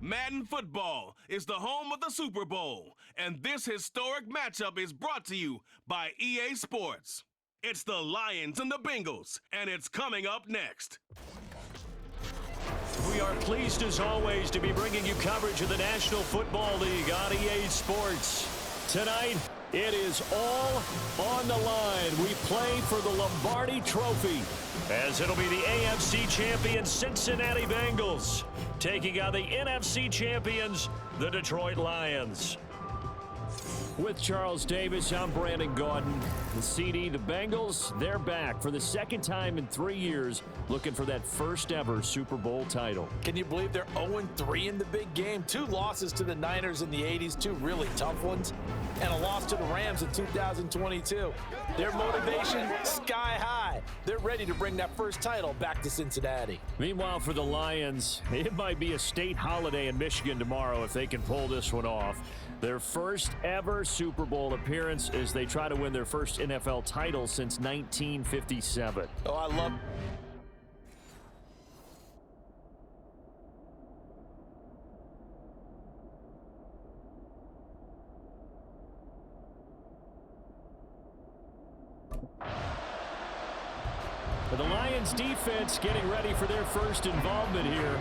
Madden football is the home of the Super Bowl, and this historic matchup is brought to you by EA Sports. It's the Lions and the Bengals, and it's coming up next. We are pleased as always to be bringing you coverage of the National Football League on EA Sports. Tonight, it is all on the line. We play for the Lombardi Trophy, as it'll be the AFC champion Cincinnati Bengals taking on the NFC champions, the Detroit Lions. With Charles Davis, I'm Brandon Gaudin. The CD, the Bengals, they're back for the second time in 3 years, looking for that first ever Super Bowl title. Can you believe they're 0-3 in the big game? 2 losses to the Niners in the 80s, 2 really tough ones, and a loss to the Rams in 2022. Their motivation, sky high. They're ready to bring that first title back to Cincinnati. Meanwhile, for the Lions, it might be a state holiday in Michigan tomorrow if they can pull this one off. Their first ever Super Bowl appearance as they try to win their first NFL title since 1957. Oh, I love... The Lions defense getting ready for their first involvement here.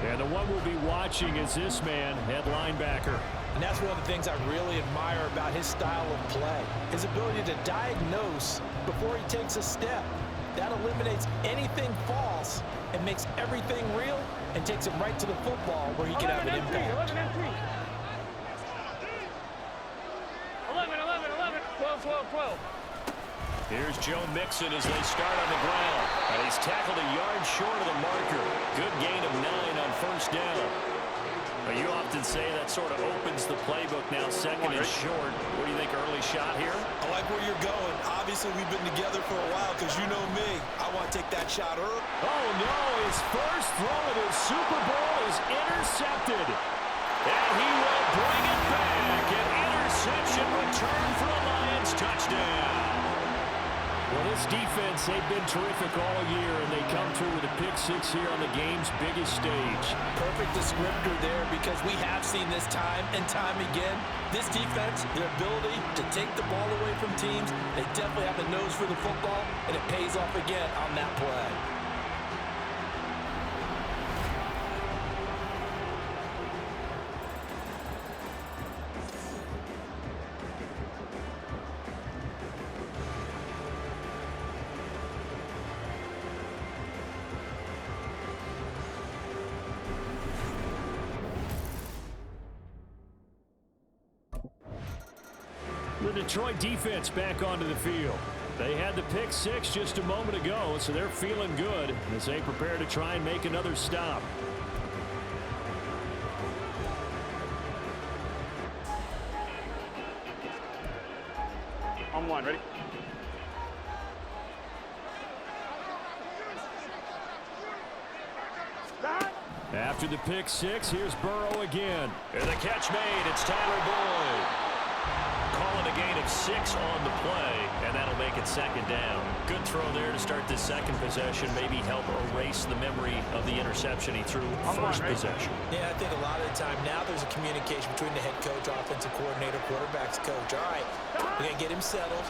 And the one we'll be watching is this man, head linebacker. And that's one of the things I really admire about his style of play. His ability to diagnose before he takes a step. That eliminates anything false and makes everything real and takes him right to the football where he can have an impact. 11, 12. Here's Joe Mixon as they start on the ground. And he's tackled a yard short of the marker. Good gain of 9 on first down. You often say that sort of opens the playbook now, second and short. What do you think, early shot here? I like where you're going. Obviously, we've been together for a while because you know me. I want to take that shot early. Oh, no. His first throw of his Super Bowl is intercepted. And he will bring it back. An interception return for a Lions touchdown. Well, this defense, they've been terrific all year, and they come through with a pick-6 here on the game's biggest stage. Perfect descriptor there because we have seen this time and time again. This defense, their ability to take the ball away from teams, they definitely have a nose for the football, and it pays off again on that play. The Detroit defense back onto the field. They had the pick-6 just a moment ago, so they're feeling good as they prepare to try and make another stop. On 1, ready? After the pick-6, here's Burrow again. And the catch made. It's Tyler Boyd. Calling a gain of 6 on the play, and that'll make it second down. Good throw there to start this second possession, maybe help erase the memory of the interception he threw first possession. Yeah, I think a lot of the time now there's a communication between the head coach, offensive coordinator, quarterback's coach. All right, we're going to get him settled.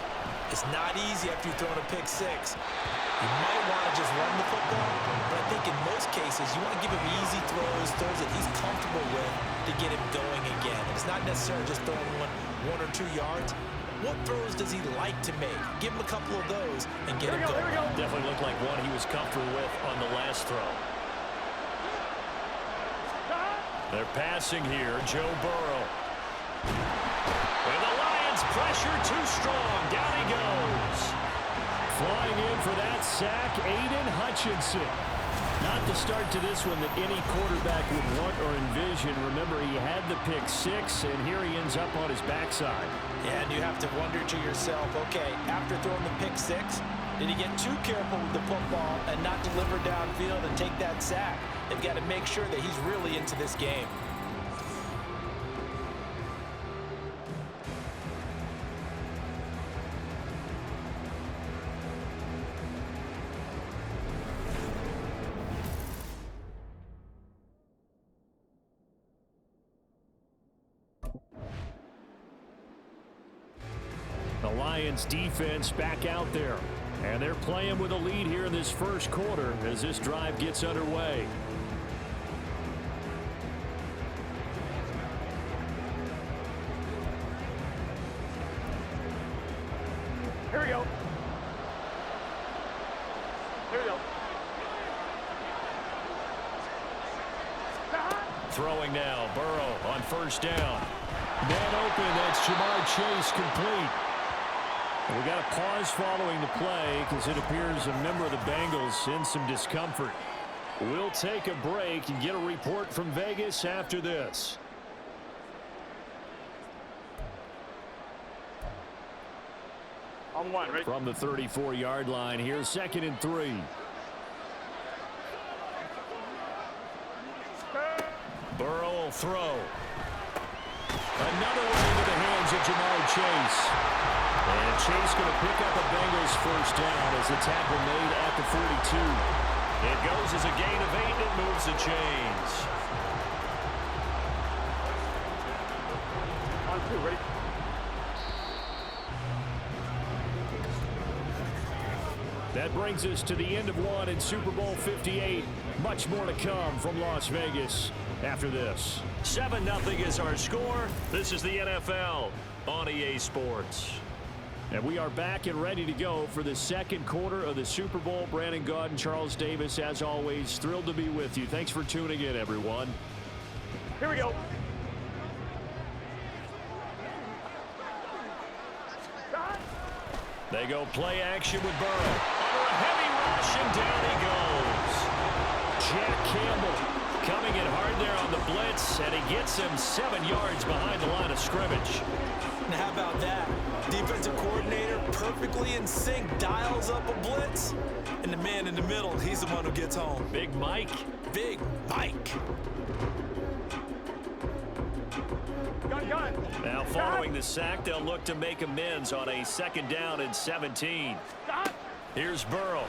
It's not easy after you've thrown a pick-6. You might want to just run the football, but I think in most cases you want to give him easy throws that he's comfortable with to get him going again. It's not necessarily just throwing 1 or 2 yards. What throws does he like to make? Give him a couple of those and get him going. Definitely looked like one he was comfortable with on the last throw. They're passing here, Joe Burrow. And the Lions pressure too strong. Down he goes. Flying in for that sack, Aiden Hutchinson. Not the start to this one that any quarterback would want or envision. Remember, he had the pick-6, and here he ends up on his backside. Yeah, and you have to wonder to yourself, okay, after throwing the pick-6, did he get too careful with the football and not deliver downfield and take that sack? They've got to make sure that he's really into this game. Lions defense back out there. And they're playing with a lead here in this first quarter as this drive gets underway. Here we go. Here we go. Throwing now, Burrow on first down. Man open, that's Jamar Chase complete. And we got a pause following the play because it appears a member of the Bengals in some discomfort. We'll take a break and get a report from Vegas after this. On one, right? From the 34-yard line here, 2nd and 3. Burrow will throw. Another one into the hands of Jamar Chase. And Chase going to pick up a Bengals first down as the tackle made at the 42. It goes as a gain of 8 and it moves the chains. On two, ready? That brings us to the end of one in Super Bowl 58. Much more to come from Las Vegas after this. 7-0 is our score. This is the NFL on EA Sports. And we are back and ready to go for the second quarter of the Super Bowl. Brandon Gaud and Charles Davis, as always, thrilled to be with you. Thanks for tuning in, everyone. Here we go. They go play action with Burrow. Under a heavy rush, and down he goes. Jack Campbell coming in hard there on the blitz, and he gets him 7 yards behind the line of scrimmage. And how about that? Defensive coordinator perfectly in sync, dials up a blitz, and the man in the middle, he's the one who gets home. Big Mike. Big Mike. Gun. Now following the sack, they'll look to make amends on a 2nd down and 17. Here's Burrow.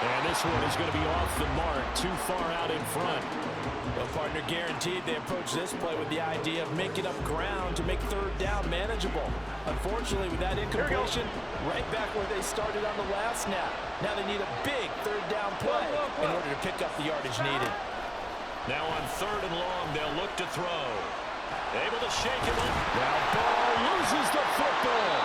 And this one is going to be off the mark, too far out in front. Well, partner, guaranteed they approach this play with the idea of making up ground to make 3rd down manageable. Unfortunately, with that incompletion, right back where they started on the last snap. Now they need a big 3rd down play in order to pick up the yardage needed. Now on 3rd and long, they'll look to throw. Able to shake him up. Now Burrow loses the football.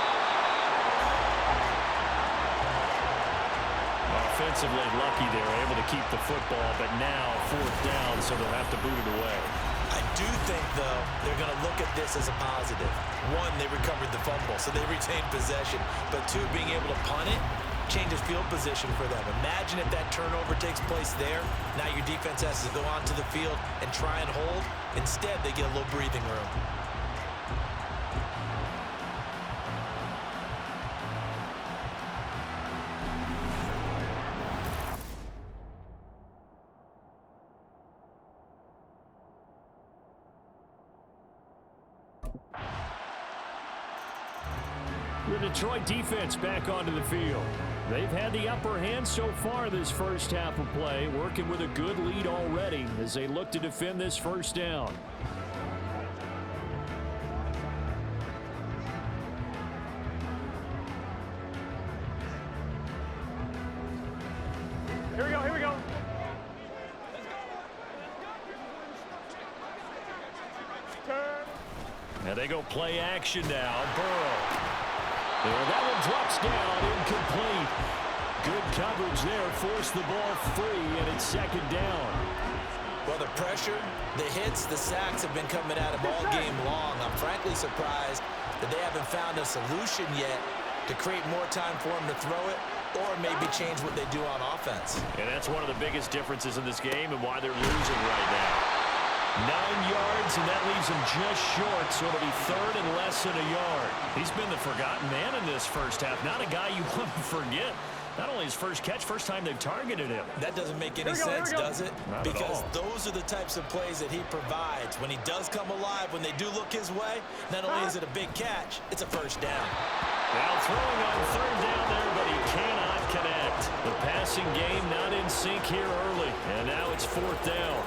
Offensively lucky they're able to keep the football, but now 4th down, so they'll have to boot it away. I do think, though, they're going to look at this as a positive. 1, they recovered the fumble, so they retained possession. But 2, being able to punt it changes field position for them. Imagine if that turnover takes place there. Now your defense has to go onto the field and try and hold. Instead, they get a little breathing room. The Detroit defense back onto the field. They've had the upper hand so far this first half of play, working with a good lead already as they look to defend this first down. Here we go. Here we go. Turn. Now they go play action now. Burrow. And that one drops down, incomplete. Good coverage there, forced the ball free, and it's 2nd down. Well, the pressure, the hits, the sacks have been coming at him all game long. I'm frankly surprised that they haven't found a solution yet to create more time for him to throw it or maybe change what they do on offense. And that's one of the biggest differences in this game and why they're losing right now. 9 yards, and that leaves him just short, so it'll be 3rd and less than a yard. He's been the forgotten man in this first half. Not a guy you want to forget. Not only his first catch, first time they've targeted him. That doesn't make any sense, does it? Not at because all. Those are the types of plays that he provides. When he does come alive, when they do look his way, not only is it a big catch, it's a first down. Now throwing on 3rd down there, but he cannot connect. The passing game not in sync here early, and now it's 4th down.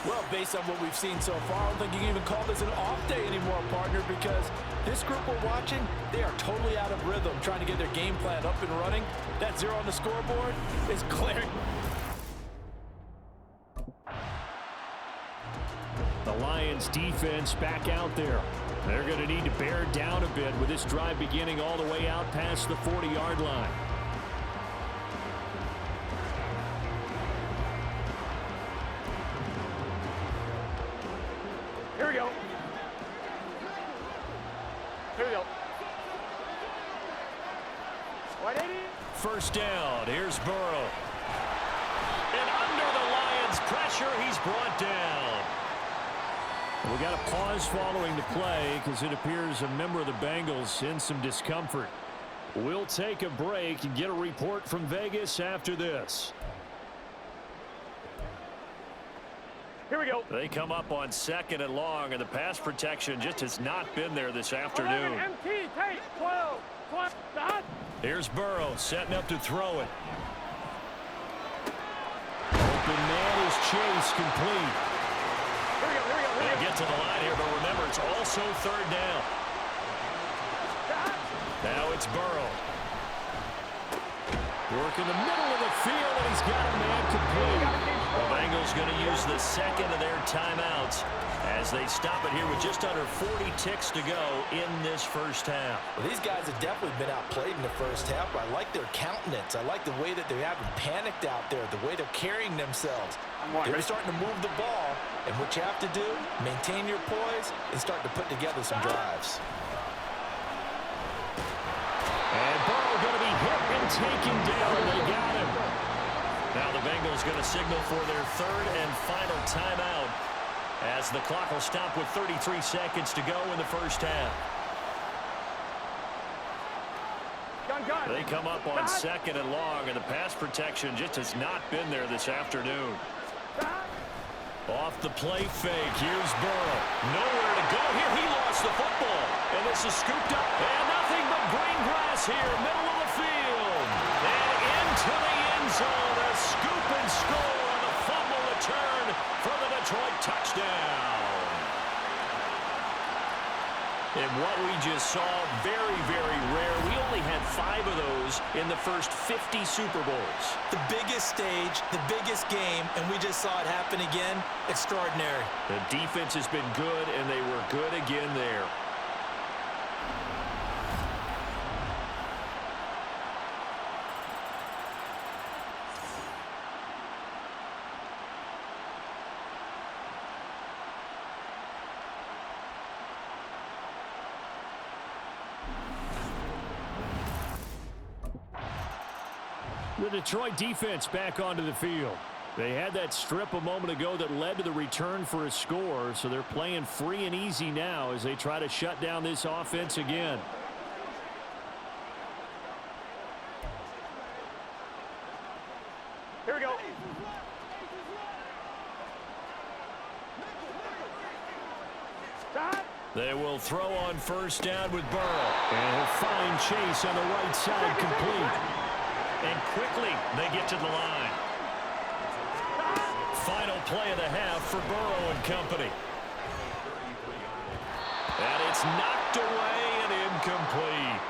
Well, based on what we've seen so far, I don't think you can even call this an off day anymore, partner, because this group we're watching, they are totally out of rhythm, trying to get their game plan up and running. That 0 on the scoreboard is glaring. The Lions defense back out there. They're going to need to bear down a bit with this drive beginning all the way out past the 40-yard line. Here we go. Here we go. 180. First down. Here's Burrow. And under the Lions' pressure, he's brought down. We got a pause following the play because it appears a member of the Bengals in some discomfort. We'll take a break and get a report from Vegas after this. Here we go. They come up on 2nd and long, and the pass protection just has not been there this afternoon. 11, MT, take, 12, 12, dot. Here's Burrow setting up to throw it. Open man is Chase, complete. Here we go, here we go, here we They go. get to the line here, but remember, it's also 3rd down. Dot. Now it's Burrow. Work in the middle of the field, and he's got a man complete. The Bengals going to use the second of their timeouts as they stop it here with just under 40 ticks to go in this first half. Well, these guys have definitely been outplayed in the first half, but I like their countenance. I like the way that they haven't panicked out there, the way they're carrying themselves. They're starting to move the ball, and what you have to do, maintain your poise and start to put together some drives. And Burrow going to be hit and taken down. They got him. Now the Bengals going to signal for their 3rd and final timeout as the clock will stop with 33 seconds to go in the first half. Gun, gun. They come up on 2nd and long, and the pass protection just has not been there this afternoon. Dot. Off the play fake, here's Burrow. Nowhere to go here. He lost the football, and this is scooped up. And nothing but green grass here, middle of the field. And into the end zone, a scoop and score on the fumble return for the Detroit touchdown. And what we just saw, very, very rare. We only had 5 of those in the first 50 Super Bowls. The biggest stage, the biggest game, and we just saw it happen again. Extraordinary. The defense has been good, and they were good again there. The Detroit defense back onto the field. They had that strip a moment ago that led to the return for a score, so they're playing free and easy now as they try to shut down this offense again. Here we go. Dot. They will throw on first down with Burrow. And he'll find Chase on the right side complete. And quickly they get to the line. Final play of the half for Burrow and company. And it's knocked away and incomplete.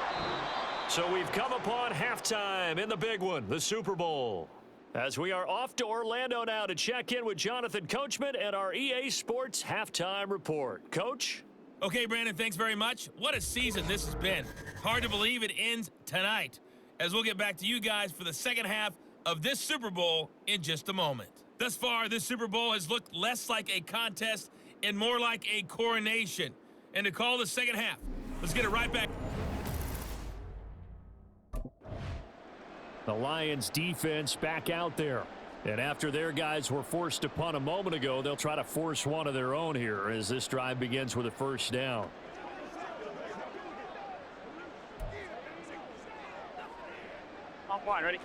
So we've come upon halftime in the big one, the Super Bowl. As we are off to Orlando now to check in with Jonathan Coachman and our EA Sports halftime report. Coach? Okay, Brandon, thanks very much. What a season this has been. Hard to believe it ends tonight, as we'll get back to you guys for the second half of this Super Bowl in just a moment. Thus far, this Super Bowl has looked less like a contest and more like a coronation. And to call the second half, let's get it right back. The Lions defense back out there. And after their guys were forced to punt a moment ago, they'll try to force one of their own here as this drive begins with a first down. On fine, ready?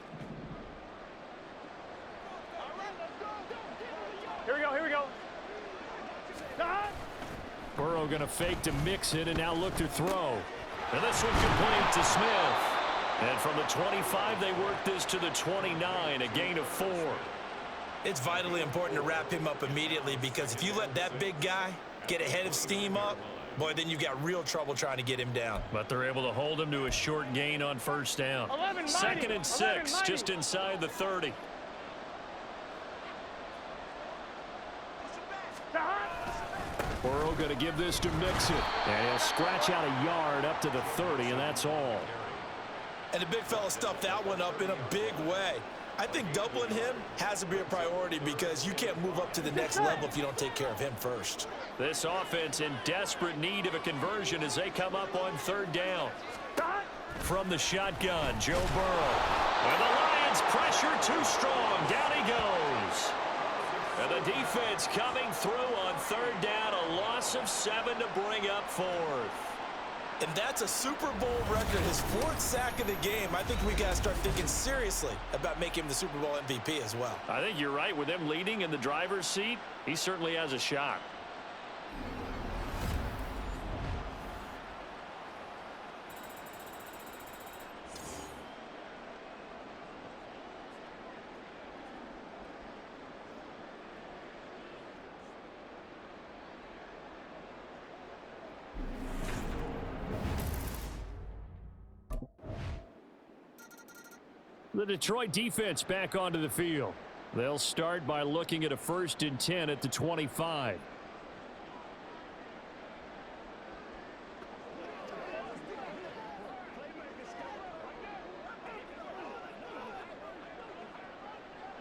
Here we go, here we go. Dot. Burrow going to fake to mix it and now look to throw. And this one complete to Smith. And from the 25, they work this to the 29, a gain of 4. It's vitally important to wrap him up immediately because if you let that big guy get a head of steam up, boy, then you've got real trouble trying to get him down. But they're able to hold him to a short gain on first down. 2nd and 6, just inside the 30. Burrow going to give this to Mixon. And he'll scratch out a yard up to the 30, and that's all. And the big fella stuffed that one up in a big way. I think doubling him has to be a priority because you can't move up to the next level if you don't take care of him first. This offense in desperate need of a conversion as they come up on 3rd down. From the shotgun, Joe Burrow. And the Lions pressure too strong. Down he goes. And the defense coming through on 3rd down. A loss of 7 to bring up 4th. And that's a Super Bowl record, his 4th sack of the game. I think we got to start thinking seriously about making him the Super Bowl MVP as well. I think you're right. With him leading in the driver's seat, he certainly has a shot. The Detroit defense back onto the field. They'll start by looking at a 1st and 10 at the 25.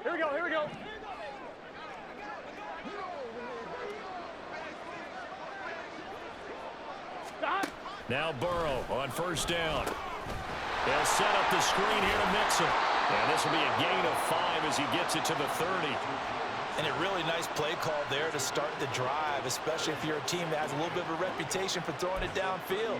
Here we go, here we go. Stop. Now Burrow on 1st down. They'll set up the screen here to Mixon. And this will be a gain of 5 as he gets it to the 30. And a really nice play call there to start the drive, especially if you're a team that has a little bit of a reputation for throwing it downfield.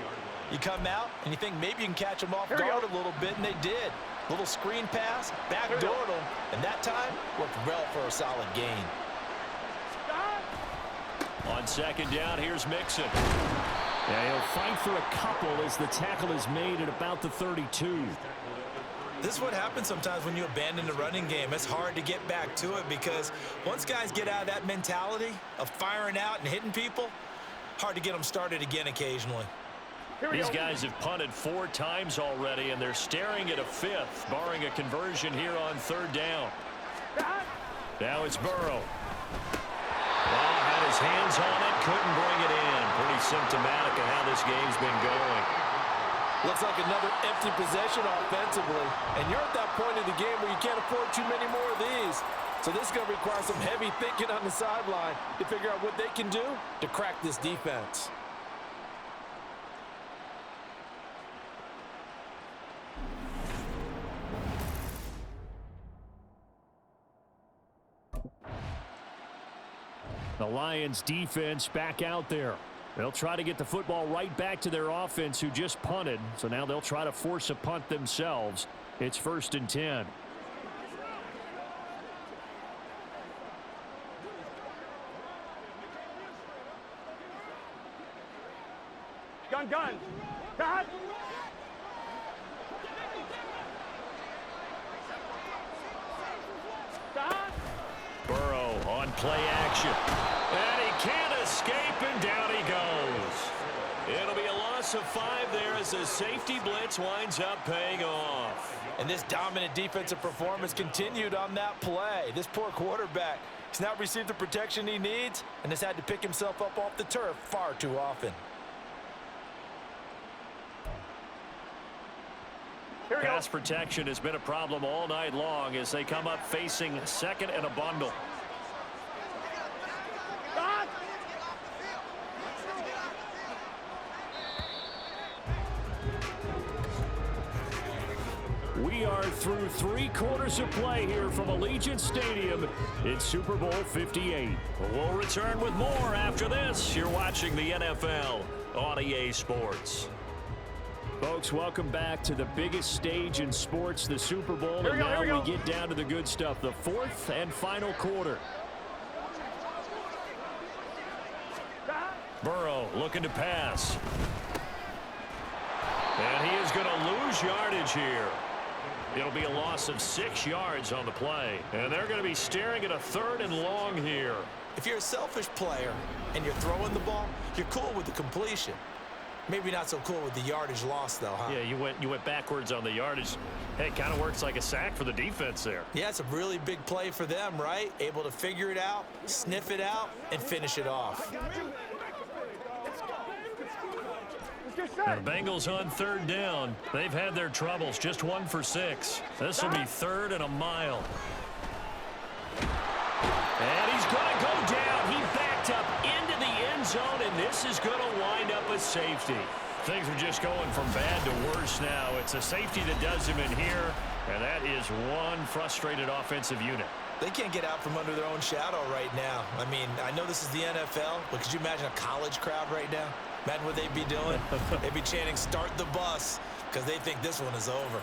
You come out and you think maybe you can catch them off guard a little bit, and they did. Little screen pass, backdoored them, and that time worked well for a solid gain. On 2nd down, here's Mixon. Yeah, he'll fight for a couple as the tackle is made at about the 32. This is what happens sometimes when you abandon the running game. It's hard to get back to it because once guys get out of that mentality of firing out and hitting people, hard to get them started again occasionally. These guys have punted 4 times already, and they're staring at a 5th, barring a conversion here on 3rd down. Now it's Burrow. Well, had his hands on it, couldn't bring it in. Pretty symptomatic of how this game's been going. Looks like another empty possession offensively. And you're at that point in the game where you can't afford too many more of these. So this is going to require some heavy thinking on the sideline to figure out what they can do to crack this defense. The Lions defense back out there. They'll try to get the football right back to their offense who just punted. So now they'll try to force a punt themselves. It's 1st and 10. Gun. Dot. Dot. Burrow on play action. And he can't escape, and down he goes. It'll be a loss of 5 there as the safety blitz winds up paying off. And this dominant defensive performance continued on that play. This poor quarterback has not received the protection he needs and has had to pick himself up off the turf far too often. Pass protection has been a problem all night long as they come up facing 2nd and a bundle. We are through 3 quarters of play here from Allegiant Stadium in Super Bowl 58. We'll return with more after this. You're watching the NFL on EA Sports. Folks, welcome back to the biggest stage in sports, the Super Bowl. And now we get down to the good stuff, the 4th and final quarter. Burrow looking to pass. And he is going to lose yardage here. It'll be a loss of 6 yards on the play. And they're going to be staring at a 3rd and long here. If you're a selfish player and you're throwing the ball, you're cool with the completion. Maybe not so cool with the yardage loss, though, huh? Yeah, you went backwards on the yardage. Hey, it kind of works like a sack for the defense there. Yeah, it's a really big play for them, right? Able to figure it out, sniff it out, and finish it off. The Bengals on 3rd down. They've had their troubles, just 1 for 6. This will be 3rd and a mile. And he's going to go down. He backed up into the end zone, and this is going to wind up a safety. Things are just going from bad to worse now. It's a safety that does him in here, and that is one frustrated offensive unit. They can't get out from under their own shadow right now. I mean, I know this is the NFL, but could you imagine a college crowd right now? Imagine what they'd be doing. They'd be chanting, "Start the bus," because they think this one is over.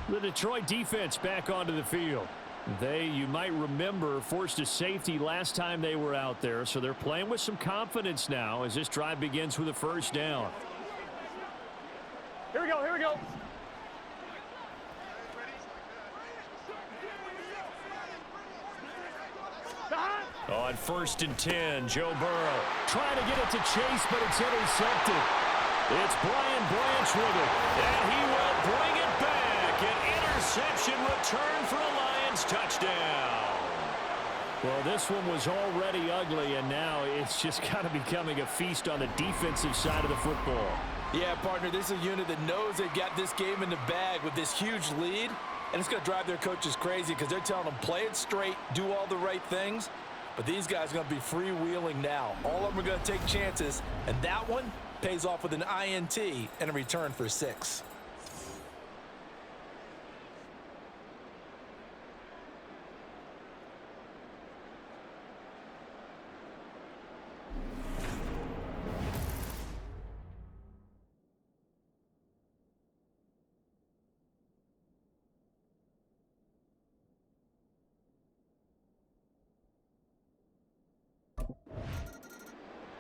The Detroit defense back onto the field. They, you might remember, forced a safety last time they were out there, so they're playing with some confidence now as this drive begins with a 1st down. Here we go, here we go. On 1st and 10, Joe Burrow trying to get it to Chase, but it's intercepted. It's Brian Branch with it, and he will bring it back. An interception return for a Lions touchdown. Well, this one was already ugly, and now it's just kind of becoming a feast on the defensive side of the football. Yeah, partner, this is a unit that knows they've got this game in the bag with this huge lead, and it's going to drive their coaches crazy because they're telling them play it straight, do all the right things, but these guys are going to be freewheeling now. All of them are going to take chances, and that one pays off with an INT and a return for 6.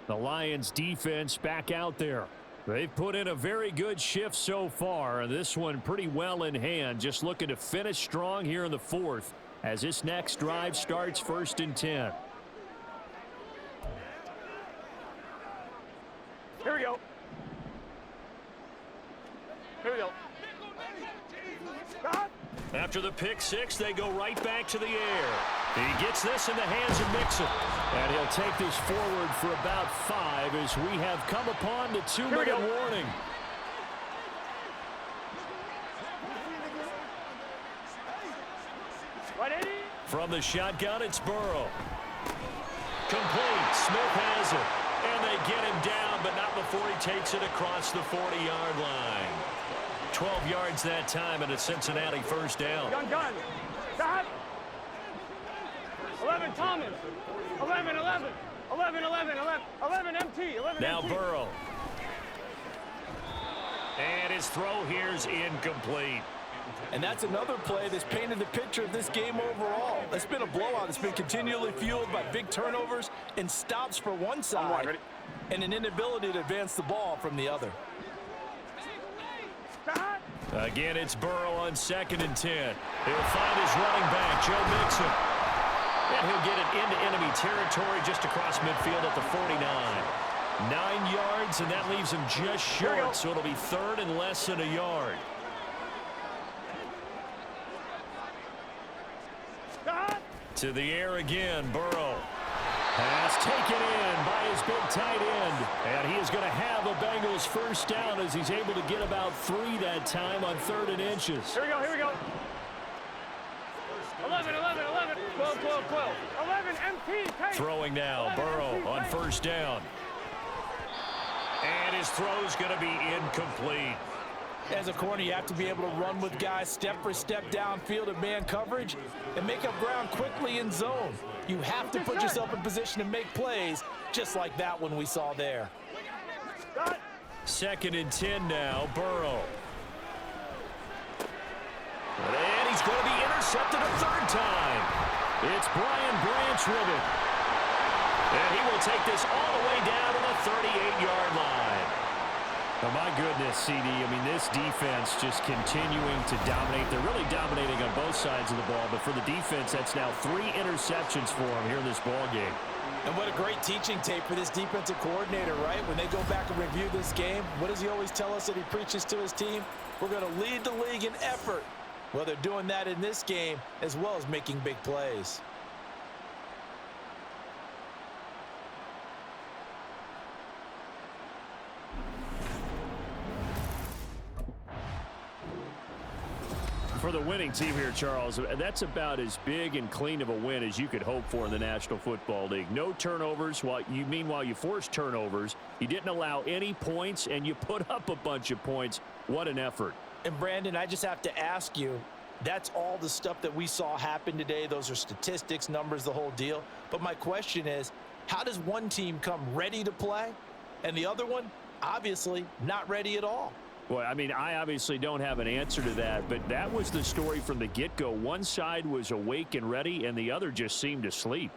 The Lions defense back out there. They've put in a very good shift so far. This one pretty well in hand. Just looking to finish strong here in the 4th as this next drive starts 1st and 10. Here we go. Here we go. Stop. After the pick 6, they go right back to the air. He gets this in the hands of Mixon. And he'll take this forward for about 5 as we have come upon the 2-minute warning. From the shotgun, it's Burrow. Complete. Smith has it. And they get him down, but not before he takes it across the 40-yard line. 12 yards that time, and a Cincinnati 1st down. Gun. Stop. 11 Thomas. 11 MT. 11 Now MT. Burrow. And his throw here's incomplete. And that's another play that's painted the picture of this game overall. It's been a blowout. It's been continually fueled by big turnovers and stops for one side and an inability to advance the ball from the other. Again, it's Burrow on 2nd and 10. He'll find his running back, Joe Mixon. And he'll get it into enemy territory just across midfield at the 49. 9 yards, and that leaves him just short, so it'll be 3rd and less than a yard. To the air again, Burrow. Pass taken in by his big tight end. And he is going to have a Bengals 1st down as he's able to get about 3 that time on 3rd and inches. Here we go. 11. 12. 11 MT. Throwing now, Burrow on 1st down. And his throw's going to be incomplete. As a corner, you have to be able to run with guys step for step downfield in man coverage and make up ground quickly in zone. You have to put yourself in position to make plays just like that one we saw there. 2nd and 10 now, Burrow. And he's going to be intercepted a 3rd time. It's Brian Branch with it. And he will take this all the way down to the 38-yard line. Oh, my goodness, CD. I mean, this defense just continuing to dominate. They're really dominating on both sides of the ball. But for the defense, that's now 3 interceptions for them here in this ball game. And what a great teaching tape for this defensive coordinator, right? When they go back and review this game, what does he always tell us that he preaches to his team? We're going to lead the league in effort. Well, they're doing that in this game as well as making big plays. For the winning team here, Charles, that's about as big and clean of a win as you could hope for in the National Football League. No turnovers. Meanwhile, you forced turnovers. You didn't allow any points, and you put up a bunch of points. What an effort. And, Brandon, I just have to ask you, that's all the stuff that we saw happen today. Those are statistics, numbers, the whole deal. But my question is, how does one team come ready to play, and the other one, obviously, not ready at all? Well, I mean, I obviously don't have an answer to that, but that was the story from the get-go. One side was awake and ready, and the other just seemed to sleep.